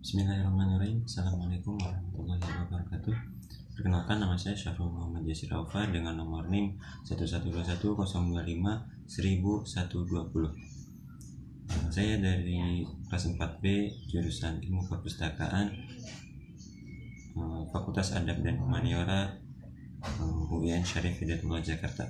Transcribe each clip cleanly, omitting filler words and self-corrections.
Bismillahirrahmanirrahim. Assalamualaikum warahmatullahi wabarakatuh. Perkenalkan, nama saya Syafrul Muhammad Yasir Aufa dengan nomor NIM 1121025-1120. Saya dari kelas 4B jurusan Ilmu Perpustakaan, Fakultas Adab dan Humaniora, UIN Syarif Hidayatullah Jakarta.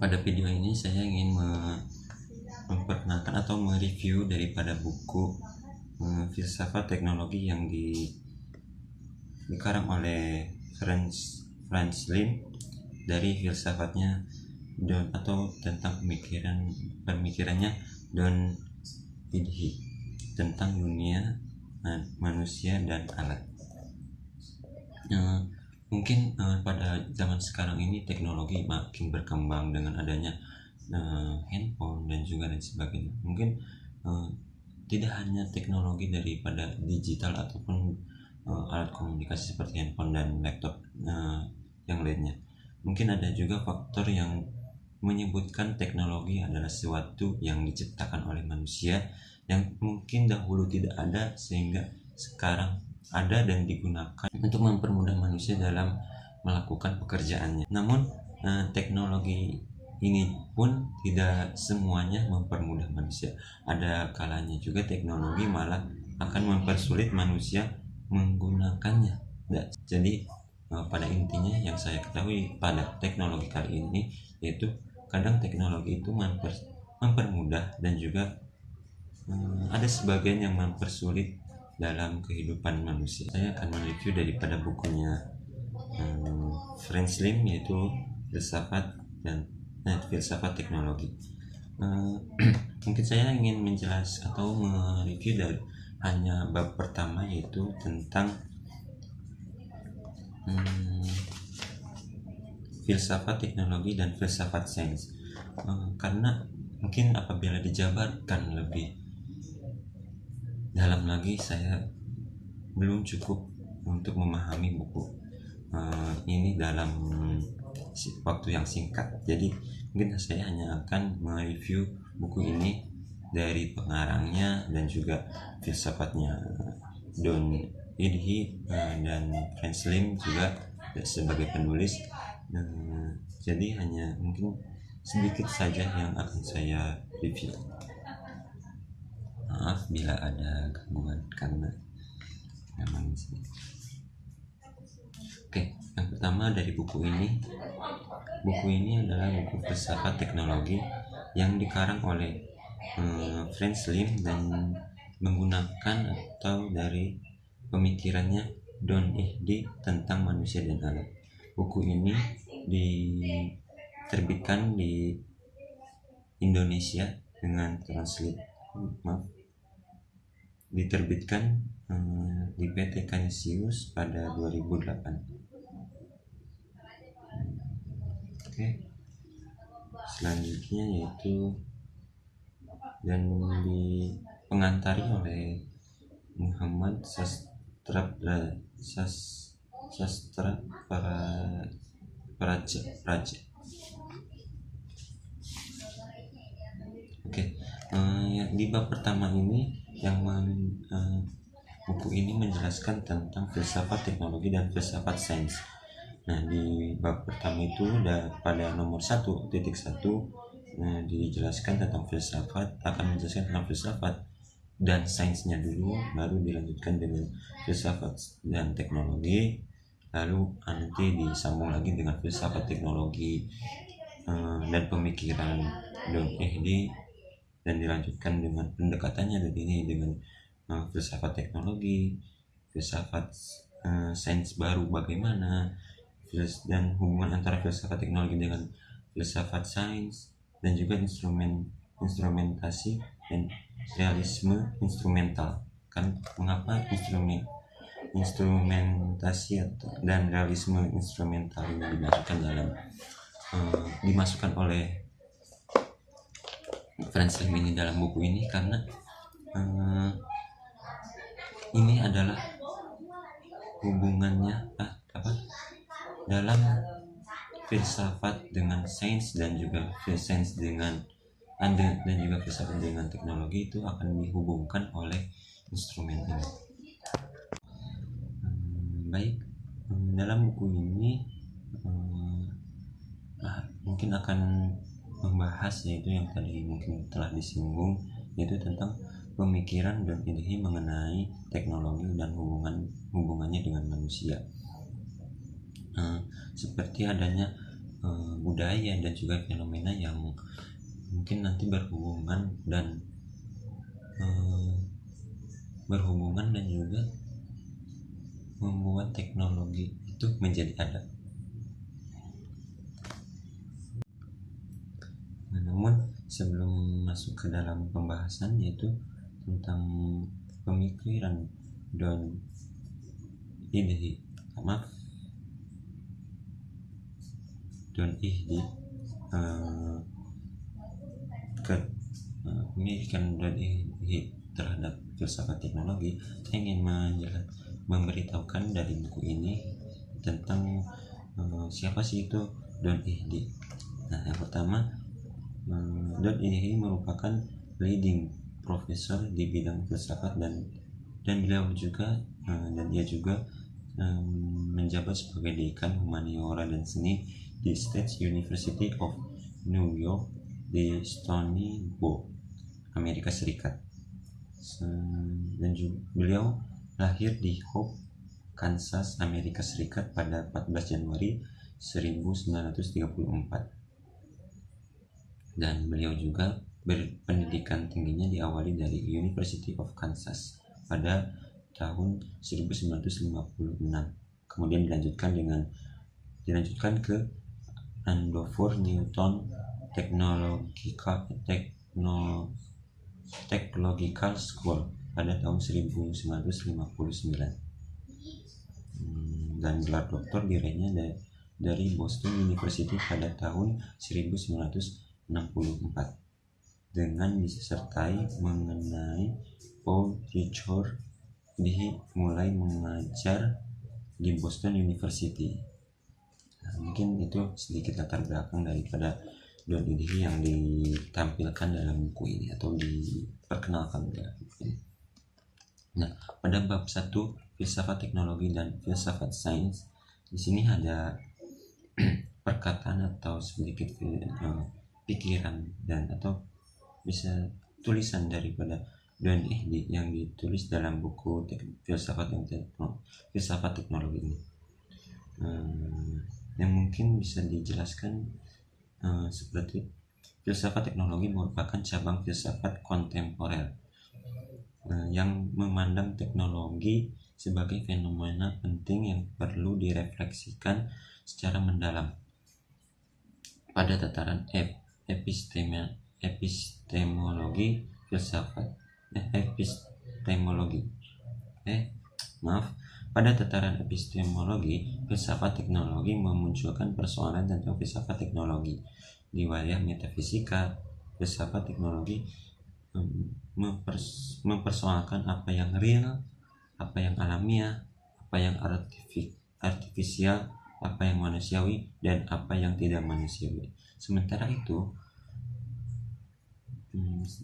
Pada video ini saya ingin memperkenalkan atau mereview daripada buku Filsafat Teknologi yang dikarang oleh Franz Lin dari filsafatnya atau tentang pemikirannya Don Idhi tentang dunia, manusia dan alat. Mungkin pada zaman sekarang ini teknologi makin berkembang dengan adanya handphone dan juga lain sebagainya. Mungkin tidak hanya teknologi daripada digital ataupun alat komunikasi seperti handphone dan laptop yang lainnya. Mungkin ada juga faktor yang menyebutkan teknologi adalah sesuatu yang diciptakan oleh manusia yang mungkin dahulu tidak ada sehingga sekarang ada dan digunakan untuk mempermudah manusia dalam melakukan pekerjaannya. Namun teknologi ini pun tidak semuanya mempermudah manusia. Ada kalanya juga teknologi malah akan mempersulit manusia menggunakannya. Jadi pada intinya yang saya ketahui pada teknologi kali ini yaitu kadang teknologi itu mempermudah dan juga ada sebagian yang mempersulit dalam kehidupan manusia. Saya akan mereview daripada bukunya Franz Lin, yaitu Filsafat Teknologi. Mungkin saya ingin menjelaskan atau mereview dari hanya bab pertama, yaitu tentang filsafat teknologi dan filsafat sains. Karena mungkin apabila dijabarkan lebih dalam lagi, saya belum cukup untuk memahami buku ini dalam waktu yang singkat. Jadi mungkin saya hanya akan mereview buku ini dari pengarangnya dan juga filsafatnya Don Idhi dan Franz Lin juga sebagai penulis. Jadi hanya mungkin sedikit saja yang akan saya review. Maaf bila ada gangguan karena memang sih. Oke, yang pertama dari buku ini adalah buku Filsafat Teknologi yang dikarang oleh Franz Lin dan menggunakan atau dari pemikirannya Don Idhi tentang manusia dan alat. Buku ini diterbitkan di Indonesia dengan diterbitkan di PT Canisius pada 2008. Oke. Selanjutnya yaitu dan dipengantari oleh Muhammad Sastra Praja. Oke. Di bab pertama ini buku ini menjelaskan tentang filsafat teknologi dan filsafat sains. Nah, di bab pertama itu pada nomor 1.1 dijelaskan tentang filsafat, akan menjelaskan tentang filsafat dan sainsnya dulu, baru dilanjutkan dengan filsafat dan teknologi, lalu nanti disambung lagi dengan filsafat teknologi dan pemikiran Don Idhi, dan dilanjutkan dengan pendekatannya dengan filsafat teknologi, filsafat sains baru bagaimana, dan hubungan antara filsafat teknologi dengan filsafat sains, dan juga instrumentasi dan realisme instrumental. Kan mengapa instrumentasi dan realisme instrumental ini dimasukkan oleh Franz Lin ini dalam buku ini? Karena ini adalah hubungannya dalam filsafat dengan sains dan juga sains dengan dan juga filsafat dengan teknologi itu akan dihubungkan oleh instrumen ini. Baik, dalam buku ini mungkin akan membahas yaitu yang tadi mungkin telah disinggung, yaitu tentang pemikiran dan ide mengenai teknologi dan hubungannya dengan manusia. Seperti adanya budaya dan juga fenomena yang mungkin nanti berhubungan dan juga membuat teknologi itu menjadi ada. Namun sebelum masuk ke dalam pembahasan yaitu tentang pemikiran dan ide pemikiran dan ide terhadap filsafat teknologi, saya ingin memberitahukan dari buku ini tentang siapa sih itu Don Ihde. Nah, yang pertama, Don Ihde merupakan leading profesor di bidang filsafat dan beliau juga dia juga menjabat sebagai dekan humaniora dan seni di State University of New York di Stony Brook, Amerika Serikat. Dan juga beliau lahir di Hope, Kansas, Amerika Serikat pada 14 Januari 1934. Dan beliau juga berpendidikan tingginya diawali dari University of Kansas pada tahun 1956. Kemudian dilanjutkan ke Andover Newton Technological School pada tahun 1959. Dan gelar doktor diraihnya dari Boston University pada tahun 1964 dengan disertai mengenai Paul Richard mulai mengajar di Boston University. Nah, mungkin itu sedikit latar belakang daripada Don Ihde yang ditampilkan dalam buku ini atau diperkenalkan dalam buku ini. Nah, pada bab 1 filsafat teknologi dan filsafat sains, di sini ada perkataan atau sedikit pikiran dan atau bisa tulisan daripada Don Ihde yang ditulis dalam buku filsafat teknologi ini, yang mungkin bisa dijelaskan seperti filsafat teknologi merupakan cabang filsafat kontemporer yang memandang teknologi sebagai fenomena penting yang perlu direfleksikan secara mendalam pada tataran epistemologi filsafat. Pada tataran epistemologi, filsafat teknologi memunculkan persoalan tentang filsafat teknologi. Di wilayah metafisika, filsafat teknologi mempersoalkan apa yang real, apa yang alamiah, apa yang artifisial, apa yang manusiawi, dan apa yang tidak manusiawi. Sementara itu,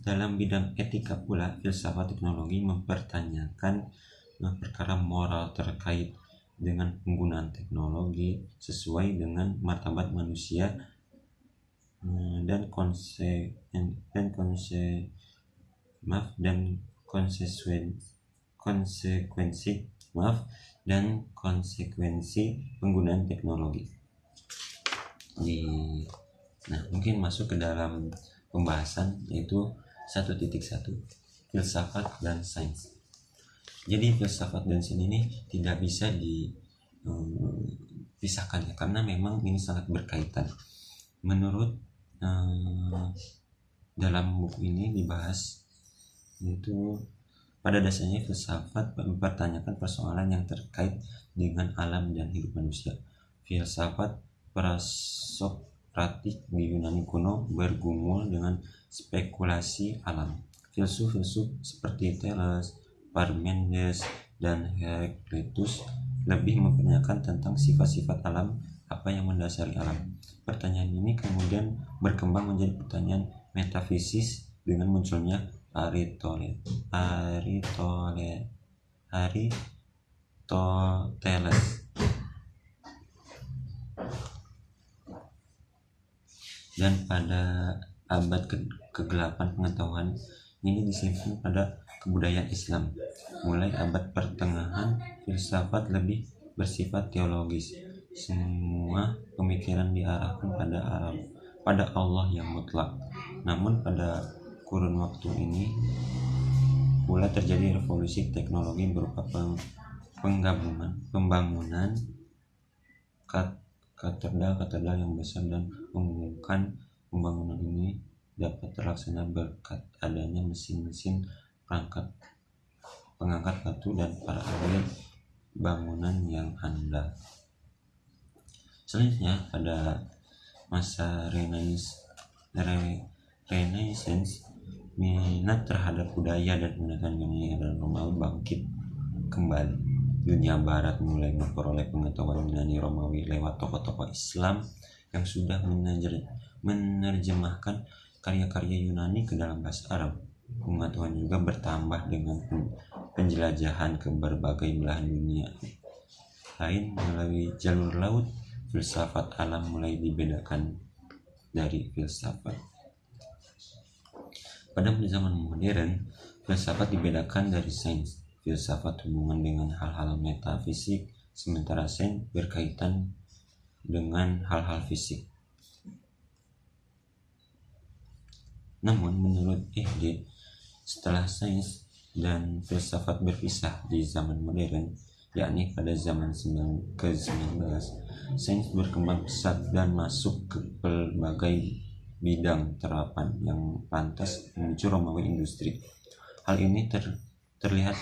dalam bidang etika pula, filsafat teknologi mempertanyakan perkara moral terkait dengan penggunaan teknologi sesuai dengan martabat manusia dan konsekuensi penggunaan teknologi. Nah, mungkin masuk ke dalam pembahasan yaitu 1.1 filsafat dan sains. Jadi filsafat dan sains ini tidak bisa dipisahkan ya, karena memang ini sangat berkaitan. Menurut dalam buku ini dibahas yaitu pada dasarnya filsafat mempertanyakan persoalan yang terkait dengan alam dan hidup manusia. Filsafat prasokratik di Yunani kuno bergumul dengan spekulasi alam. Filsuf-filsuf seperti Thales, Parmenides, dan Heraclitus lebih mempertanyakan tentang sifat-sifat alam, apa yang mendasari alam. Pertanyaan ini kemudian berkembang menjadi pertanyaan metafisis dengan munculnya Aristoteles. Dan pada abad ke-8 pengetahuan ini disimpan pada kebudayaan Islam. Mulai abad pertengahan, filsafat lebih bersifat teologis. Semua pemikiran diarahkan pada Allah yang mutlak. Namun pada kurun waktu ini pula terjadi revolusi teknologi berupa pembangunan katedral yang besar, dan mengumumkan pembangunan ini dapat terlaksana berkat adanya mesin-mesin pengangkat batu dan para ahli bangunan yang handal. Selanjutnya pada masa Renaissance, minat terhadap budaya dan pendidikan dunia dan Romawi bangkit kembali. Dunia Barat mulai memperoleh pengetahuan Yunani Romawi lewat tokoh-tokoh Islam yang sudah menerjemahkan karya-karya Yunani ke dalam bahasa Arab. Pengetahuan juga bertambah dengan penjelajahan ke berbagai belahan dunia lain melalui jalur laut. Filsafat alam mulai dibedakan dari filsafat. Pada zaman modern, filsafat dibedakan dari sains. Filsafat hubungan dengan hal-hal metafisik, sementara sains berkaitan dengan hal-hal fisik. Namun menurut Ihde, setelah sains dan filsafat berpisah di zaman modern, yakni pada zaman ke-19, sains berkembang pesat dan masuk ke berbagai bidang terapan yang pantas memicu Romawi industri. Hal ini terlihat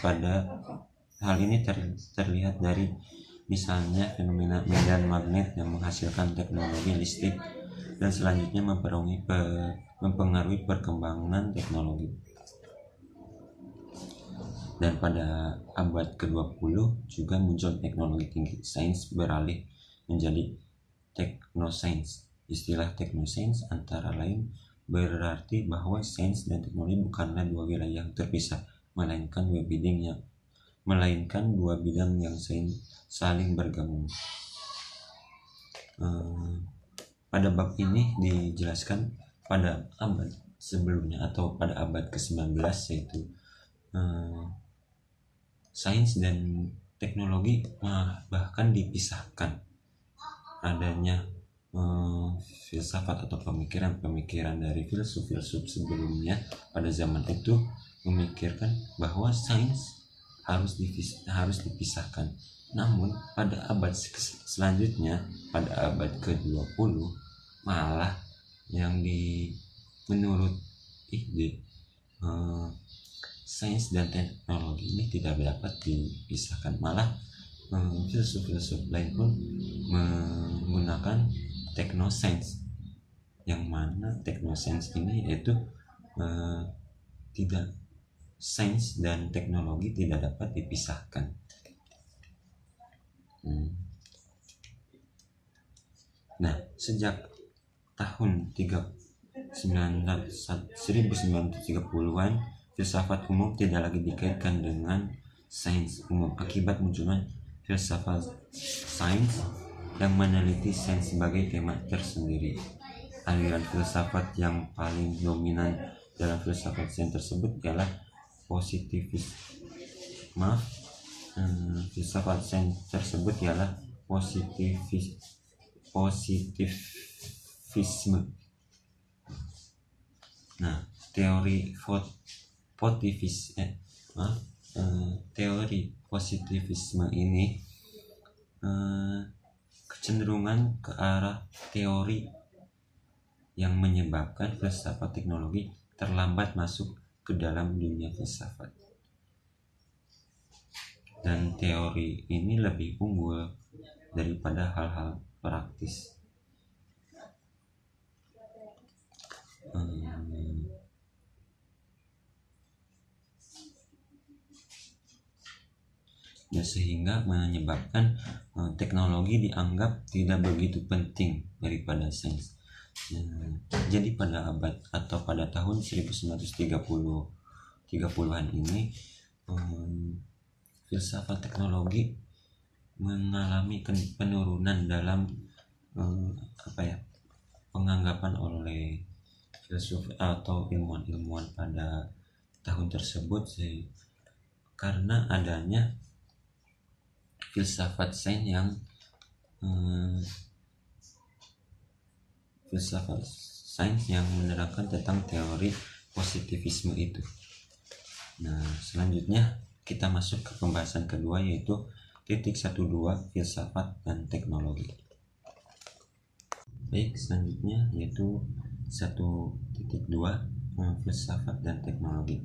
dari misalnya fenomena medan magnet yang menghasilkan teknologi listrik dan selanjutnya mempengaruhi perkembangan teknologi. Dan pada abad ke-20 juga muncul teknologi tinggi. Sains beralih menjadi teknosains. Istilah teknosains antara lain berarti bahwa sains dan teknologi bukanlah dua wilayah yang terpisah, melainkan dua bidang yang saling bergabung. Pada bab ini dijelaskan pada abad sebelumnya atau pada abad ke-19, yaitu sains dan teknologi bahkan dipisahkan. Adanya filsafat atau pemikiran dari filsuf sebelumnya pada zaman itu memikirkan bahwa sains harus dipisahkan. Namun pada abad selanjutnya, pada abad ke-20, malah menurut Ihde, sains dan teknologi ini tidak dapat dipisahkan. Malah filsuf lain pun menggunakan teknosains, yang mana teknosains ini yaitu tidak, sains dan teknologi tidak dapat dipisahkan. Nah, sejak tahun 1930-an, filsafat umum tidak lagi dikaitkan dengan sains umum akibat munculnya filsafat sains yang meneliti sains sebagai tema tersendiri. Aliran filsafat yang paling dominan dalam filsafat sains tersebut ialah filsafat sains tersebut ialah positivisme. Nah, teori positivisme ini kecenderungan ke arah teori yang menyebabkan filsafat teknologi terlambat masuk ke dalam dunia filsafat. Dan teori ini lebih unggul daripada hal-hal praktis. Sehingga menyebabkan teknologi dianggap tidak begitu penting daripada sains. Jadi pada tahun 1930 30-an ini filsafat teknologi mengalami penurunan dalam penganggapan oleh filsuf atau ilmuwan-ilmuwan pada tahun tersebut karena adanya filsafat sains yang menerangkan tentang teori positivisme itu. Nah, selanjutnya kita masuk ke pembahasan kedua, yaitu titik 12 filsafat dan teknologi. Baik, selanjutnya yaitu 1.2 filsafat dan teknologi.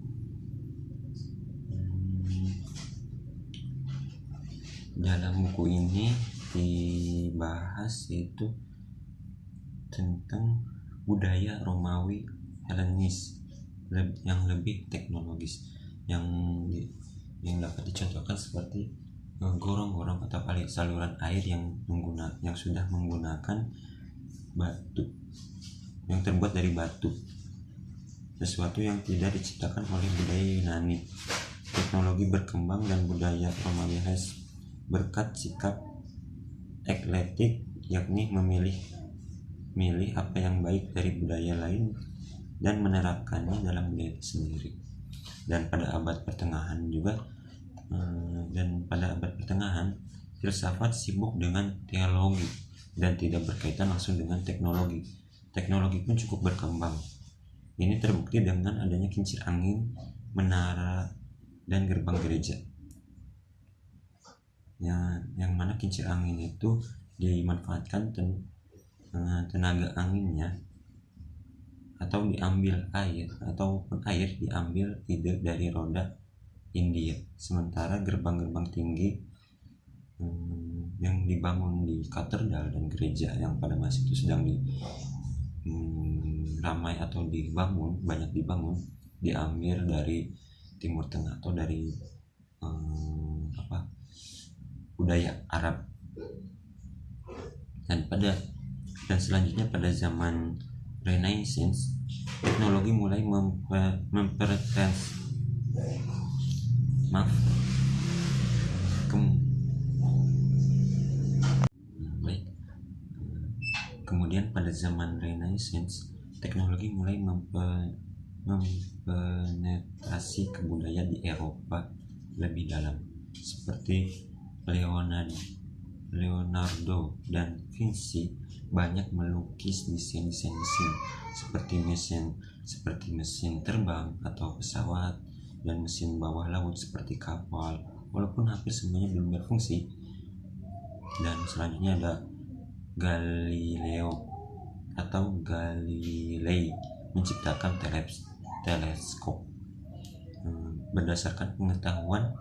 Dalam buku ini dibahas yaitu tentang budaya Romawi Helenis yang lebih teknologis, yang dapat dicontohkan seperti gorong-gorong atau saluran air yang sudah menggunakan batu, yang terbuat dari batu, sesuatu yang tidak diciptakan oleh budaya Yunani. Teknologi berkembang dan budaya Romawi Helenis berkat sikap eklektik, yakni memilih apa yang baik dari budaya lain dan menerapkannya dalam budaya sendiri. Dan pada abad pertengahan filsafat sibuk dengan teologi dan tidak berkaitan langsung dengan teknologi. Teknologi pun cukup berkembang. Ini terbukti dengan adanya kincir angin, menara, dan gerbang gereja. Yang mana kincir angin itu dimanfaatkan tenaga anginnya atau diambil air, ataupun air diambil dari roda India. Sementara gerbang-gerbang tinggi yang dibangun di katedral dan gereja yang pada masa itu sedang ramai atau banyak dibangun, diambil dari Timur Tengah atau dari budaya Arab. Dan selanjutnya pada zaman Renaissance, teknologi mulai Kemudian pada zaman Renaissance, teknologi mulai mempenetrasi ke budaya di Eropa lebih dalam, seperti Leonardo dan Vinci banyak melukis desain-desain mesin seperti mesin terbang atau pesawat, dan mesin bawah laut seperti kapal, walaupun hampir semuanya belum berfungsi. Dan selanjutnya ada Galilei menciptakan teleskop berdasarkan pengetahuannya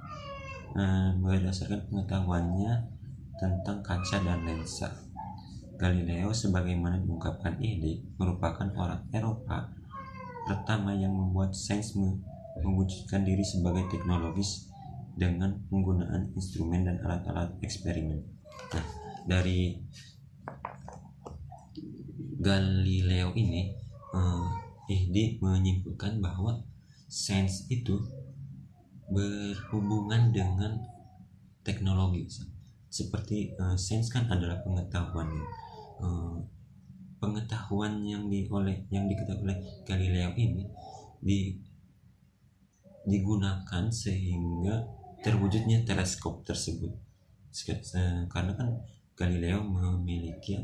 tentang kaca dan lensa. Galileo, sebagaimana diungkapkan ide, merupakan orang Eropa pertama yang membuat sains mewujudkan diri sebagai teknologis dengan penggunaan instrumen dan alat-alat eksperimen. Nah, dari Galileo ini ide menyimpulkan bahwa sains itu berhubungan dengan teknologi. Seperti sains kan adalah pengetahuan yang diketahui oleh Galileo ini digunakan sehingga terwujudnya teleskop tersebut. Karena kan Galileo memiliki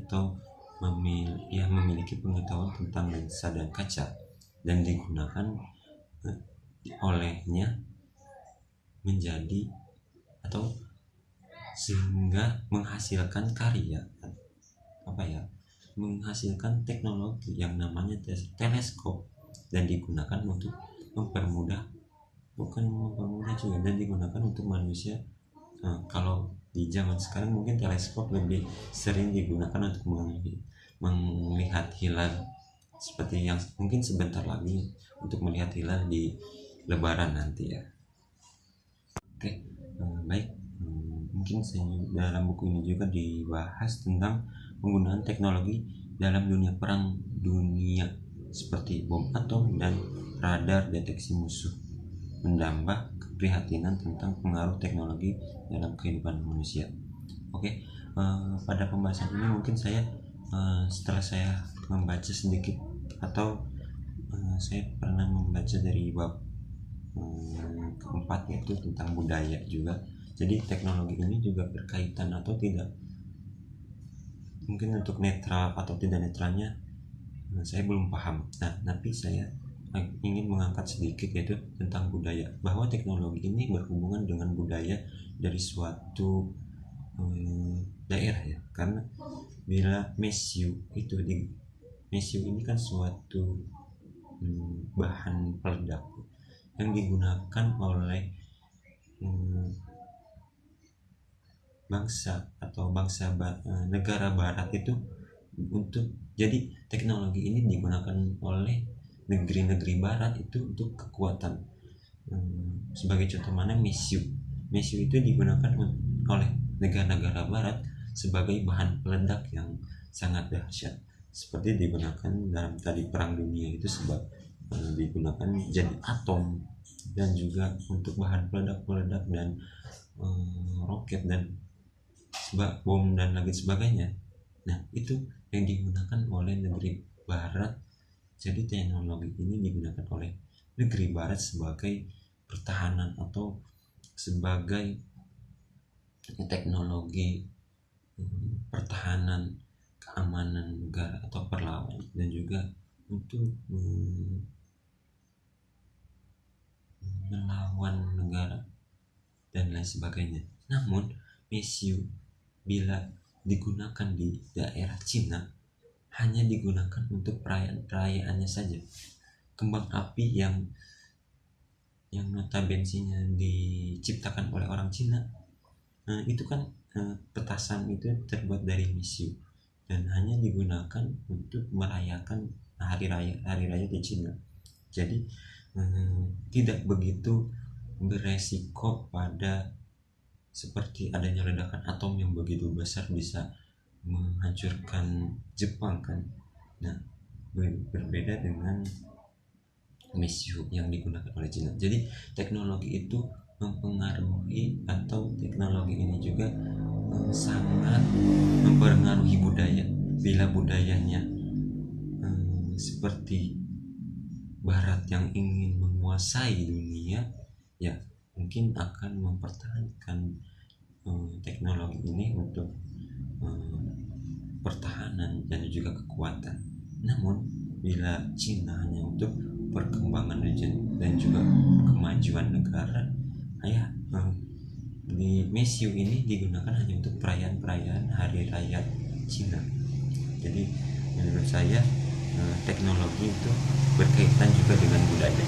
pengetahuan tentang lensa dan kaca, dan digunakan olehnya menjadi atau sehingga menghasilkan menghasilkan teknologi yang namanya teleskop, dan digunakan untuk dan digunakan untuk manusia. Kalau di zaman sekarang mungkin teleskop lebih sering digunakan untuk melihat hilal, seperti yang mungkin sebentar lagi untuk melihat hilal di Lebaran nanti ya. Oke, baik. Mungkin dalam buku ini juga dibahas tentang penggunaan teknologi dalam perang dunia seperti bom atom dan radar deteksi musuh. menambah keprihatinan tentang pengaruh teknologi dalam kehidupan manusia. Oke, pada pembahasan ini mungkin saya setelah saya membaca sedikit atau saya pernah membaca dari bab keempat, yaitu tentang budaya juga. Jadi teknologi ini juga berkaitan atau tidak, mungkin untuk netral atau tidak netralnya saya belum paham. Tapi saya ingin mengangkat sedikit, yaitu tentang budaya, bahwa teknologi ini berhubungan dengan budaya dari suatu daerah ya, karena bila mesiu ini kan suatu bahan peledak yang digunakan oleh negara barat itu untuk, jadi teknologi ini digunakan oleh negeri-negeri barat itu untuk kekuatan. Sebagai contoh mana mesiu itu digunakan oleh negara-negara barat sebagai bahan peledak yang sangat dahsyat, seperti digunakan dalam tadi perang dunia itu digunakan jadi atom, dan juga untuk bahan peledak dan roket dan bom dan lagi sebagainya. Itu yang digunakan oleh negeri barat. Jadi teknologi ini digunakan oleh negeri barat sebagai pertahanan atau sebagai teknologi pertahanan, keamanan negara atau perlawanan, dan juga untuk melawan negara dan lain sebagainya. Namun mesiu bila digunakan di daerah Cina hanya digunakan untuk perayaannya saja. Kembang api yang notabene-nya diciptakan oleh orang Cina, itu kan petasan itu terbuat dari mesiu dan hanya digunakan untuk merayakan hari raya di Cina. Jadi tidak begitu beresiko pada seperti adanya ledakan atom yang begitu besar bisa menghancurkan Jepang kan. Berbeda dengan mesiu yang digunakan oleh Cina. Jadi teknologi itu mempengaruhi, atau teknologi ini juga sangat mempengaruhi budaya. Bila budayanya seperti barat yang ingin menguasai dunia, ya mungkin akan mempertahankan teknologi ini untuk pertahanan dan juga kekuatan. Namun bila Cina hanya untuk perkembangan dan juga kemajuan negara, di mesiu ini digunakan hanya untuk perayaan hari raya Cina. Jadi menurut saya teknologi itu berkaitan juga dengan budaya.